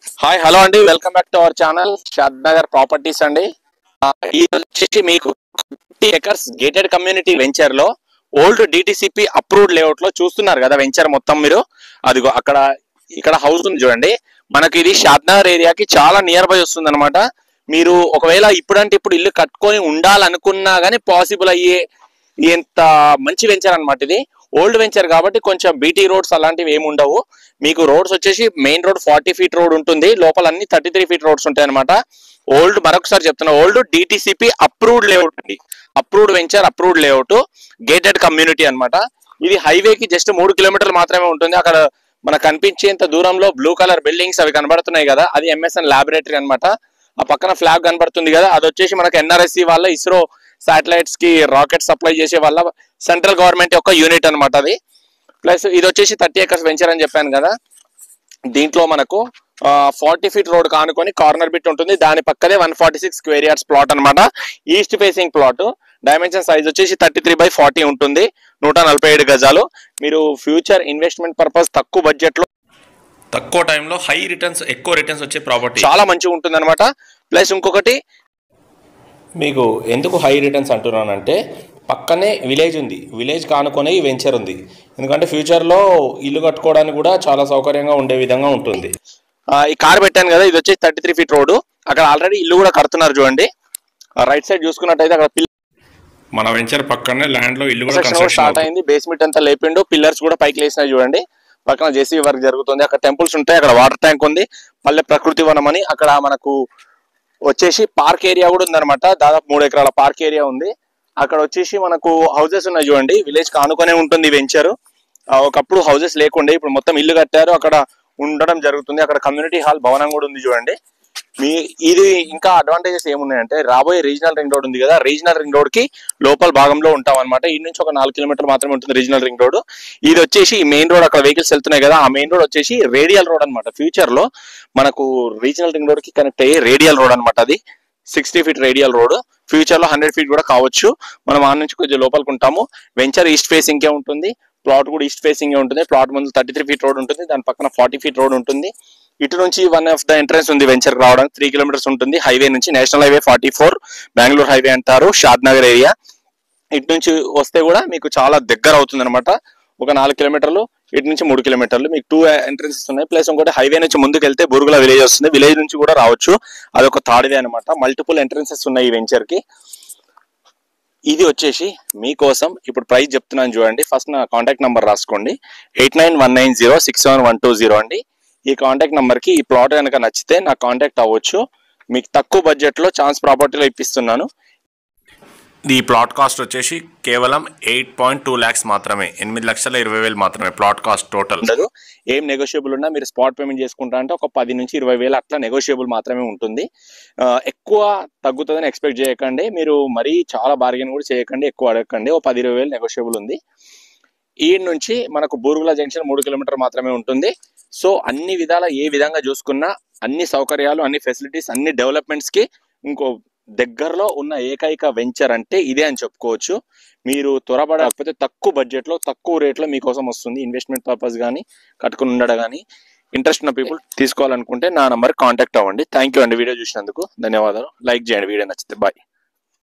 Hi hello అండి, welcome back to our channel Shadnagar properties అండి. ఈ వచ్చేసి మీకు 50 acres గేటెడ్ కమ్యూనిటీ వెంచర్ లో ఓల్డ్ డిటిసిపి అప్రూవ్డ్ లేఅవుట్ లో చూస్తున్నారు కదా వెంచర్ మొత్తం. మీరు అదిగో అక్కడ ఇక్కడ హౌస్ ఉంది చూడండి. మనకి ఇది షాద్నగర్ ఏరియాకి చాలా నియర్ బై వస్తుంది అనమాట. మీరు ఒకవేళ ఇప్పుడంటే ఇప్పుడు ఇల్లు కట్టుకొని ఉండాలనుకున్నా గానీ పాసిబుల్ అయ్యే ఎంత మంచి వెంచర్ అనమాట ఇది. ఓల్డ్ వెంచర్ కాబట్టి కొంచెం బీటీ రోడ్స్ అలాంటివి ఏమి ఉండవు. మీకు రోడ్స్ వచ్చేసి మెయిన్ రోడ్ 40 feet రోడ్ ఉంటుంది, లోపల అన్ని 33 feet రోడ్స్ ఉంటాయి అనమాట. ఓల్డ్ మరొకసారి చెప్తున్నా, ఓల్డ్ డిటిసిపి అప్రూవ్డ్ లేఅవుట్ అండి. Approved venture, approved layout, gated community అనమాట. ఇది హైవేకి జస్ట్ 3 kilometers మాత్రమే ఉంటుంది. అక్కడ మనకు కనిపించేంత దూరంలో బ్లూ కలర్ బిల్డింగ్స్ అవి కనబడుతున్నాయి కదా, అది ఎంఎస్ఎన్ ల్యాబొరేటరీ అనమాట. ఆ పక్కన ఫ్లాగ్ కనబడుతుంది కదా, అది వచ్చేసి మనకు ఎన్ఆర్ఎస్సి వాళ్ళ ఇస్రో శాటిలైట్స్ కి రాకెట్ సప్లై చేసే వాళ్ళ సెంట్రల్ గవర్నమెంట్ యొక్క యూనిట్ అనమాట అది. ప్లస్ ఇది వచ్చేసి 30 acres వెంచర్ అని చెప్పాను కదా. దీంట్లో మనకు 40 feet రోడ్ కానుకొని కార్నర్ బిట్ ఉంటుంది. దాని పక్కనే 146 square yards ప్లాట్ అనమాట. East facing plot. Dimension size వచ్చేసి 33/40 ఉంటుంది, 147 గజాలు. మీరు ఫ్యూచర్ ఇన్వెస్ట్మెంట్ పర్పస్ తక్కువ బడ్జెట్ లో తక్కువ టైంలో హై రిటర్న్స్, ఎక్కువ రిటర్న్స్ వచ్చే ప్రాపర్టీ, చాలా మంచిగా ఉంటుంది అనమాట. ప్లస్ ఇంకొకటి మీకు ఎందుకు హై రిటర్న్స్ అంటున్నానంటే, పక్కనే విలేజ్ ఉంది, విలేజ్ కానుకొని ఈ వెంచర్ ఉంది. ఎందుకంటే ఫ్యూచర్లో ఇల్లు కట్టుకోవడానికి కూడా చాలా సౌకర్యంగా ఉండే విధంగా ఉంటుంది. ఈ కార్ పెట్టాను కదా, ఇది వచ్చేసి 33 feet రోడ్. అక్కడ ఆల్రెడీ ఇల్లు కూడా కడుతున్నారు చూడండి. రైట్ సైడ్ చూసుకున్నట్టయితే అక్కడ మన వెంచర్ పక్కనే ల్యాండ్ లో ఇల్లు కూడా స్టార్ట్ అయింది. బేస్మెంట్ అంతా లేపిండు, పిల్లర్స్ కూడా పైకి లేసినాయి చూడండి. పక్కన జేసీబీ వర్క్ జరుగుతుంది. అక్కడ టెంపుల్స్ ఉంటాయి, అక్కడ వాటర్ ట్యాంక్ ఉంది, పల్లె ప్రకృతి వనం అని. అక్కడ మనకు వచ్చేసి పార్క్ ఏరియా కూడా ఉందన్నమాట. దాదాపు 3 acres పార్క్ ఏరియా ఉంది. అక్కడ వచ్చేసి మనకు హౌసెస్ ఉన్నాయి చూడండి. విలేజ్ కానుకొనే ఉంటుంది వెంచర్. ఒకప్పుడు హౌసెస్ లేకుండే, ఇప్పుడు మొత్తం ఇల్లు కట్టారు, అక్కడ ఉండడం జరుగుతుంది. అక్కడ కమ్యూనిటీ హాల్ భవనం కూడా ఉంది చూడండి. ఇది ఇంకా అడ్వాంటేజెస్ ఏమున్నాయంటే, రాబోయే రీజనల్ రింగ్ రోడ్ ఉంది కదా, రీజనల్ రింగ్ రోడ్ కి లోపల భాగంలో ఉంటాం అనమాట. ఈ నుంచి ఒక 4 kilometers మాత్రమే ఉంటుంది రీజనల్ రింగ్ రోడ్. ఇది వచ్చేసి మెయిన్ రోడ్, అక్కడ వెహికల్స్ వెళ్తున్నాయి కదా, ఆ మెయిన్ రోడ్ వచ్చేసి రేడియల్ రోడ్ అనమాట. ఫ్యూచర్ లో మనకు రీజనల్ రింగ్ రోడ్ కి కనెక్ట్ అయ్యే రేడియల్ రోడ్ అనమాట. అది 60 feet రేడియల్ రోడ్. ఫ్యూచర్ లో 100 feet కూడా కావచ్చు. మనం ఆ నుంచి కొంచెం లోపలికి ఉంటాము. వెంచర్ ఈస్ట్ ఫేసింగ్ కే ఉంటుంది, ప్లాట్ కూడా ఈస్ట్ ఫేసింగ్ ఏ ఉంటుంది. ప్లాట్ ముందు 33 feet రోడ్ ఉంటుంది, దాని పక్కన 40 feet రోడ్ ఉంటుంది. ఇటు నుంచి వన్ ఆఫ్ ద ఎంట్రన్స్ ఉంది వెంచర్ రావడానికి. 3 kilometers ఉంటుంది హైవే నుంచి. నేషనల్ హైవే 44, బెంగళూరు హైవే అంటారు, షాద్నగర్ ఏరియా. ఇటు నుంచి వస్తే కూడా మీకు చాలా దగ్గర అవుతుంది అనమాట. ఒక 4 kilometers, ఇటు నుంచి 3 kilometers. మీకు 2 entrances ఉన్నాయి. ప్లస్ ఇంకోటి హైవే నుంచి ముందుకు వెళ్తే బురుగుల విలేజ్ వస్తుంది, విలేజ్ నుంచి కూడా రావచ్చు. అదొక థర్డ్ వే అనమాట. మల్టిపుల్ ఎంట్రన్సెస్ ఉన్నాయి ఈ వెంచర్ కి. ఇది వచ్చేసి మీకోసం ఇప్పుడు ప్రైస్ చెప్తున్నాను చూడండి. ఫస్ట్ నా కాంటాక్ట్ నెంబర్ రాసుకోండి, 8919067120 అండి. ఈ కాంటాక్ట్ నెంబర్ కి ఈ ప్లాట్ కనుక నచ్చితే నాకు కాంటాక్ట్ అవ్వచ్చు. మీకు తక్కువ బడ్జెట్ లో ఛాన్స్ ప్రాపర్టీలో ఇప్పిస్తున్నాను. ఈ ప్లాట్ కాస్ట్ వచ్చేసి కేవలం 8.2 lakhs మాత్రమే, 8,20,000 మాత్రమే ప్లాట్ కాస్ట్ టోటల్. ఏం నెగోషియబుల్ ఉన్నా మీరు స్పాట్ పేమెంట్ చేసుకుంటా అంటే ఒక 10 నుంచి 20,000 అట్లా నెగోషియబుల్ మాత్రమే ఉంటుంది. ఎక్కువ తగ్గుతుందని ఎక్స్పెక్ట్ చేయకండి. మీరు మరీ చాలా బార్గెన్ కూడా చేయకండి, ఎక్కువ అడగకండి. ఒక 10-20,000 నెగోషియబుల్ ఉంది. ఈ నుంచి మనకు బూరుగుల జంక్షన్ 3 kilometers మాత్రమే ఉంటుంది. సో అన్ని విధాల ఏ విధంగా చూసుకున్నా అన్ని సౌకర్యాలు, అన్ని ఫెసిలిటీస్, అన్ని డెవలప్మెంట్స్ కి ఇంకో దగ్గరలో ఉన్న ఏకైక వెంచర్ అంటే ఇదే అని చెప్పుకోవచ్చు. మీరు త్వరపడకపోతే తక్కువ బడ్జెట్ లో తక్కువ రేట్ లో మీకోసం వస్తుంది. ఇన్వెస్ట్మెంట్ పర్పస్ కానీ, కట్టుకుని ఉండడం కానీ ఇంట్రెస్ట్ ఉన్న పీపుల్ తీసుకోవాలనుకుంటే నా నంబర్ కాంటాక్ట్ అవ్వండి. థ్యాంక్ యూ అండి వీడియో చూసినందుకు, ధన్యవాదాలు. లైక్ చేయండి వీడియో నచ్చితే. బాయ్.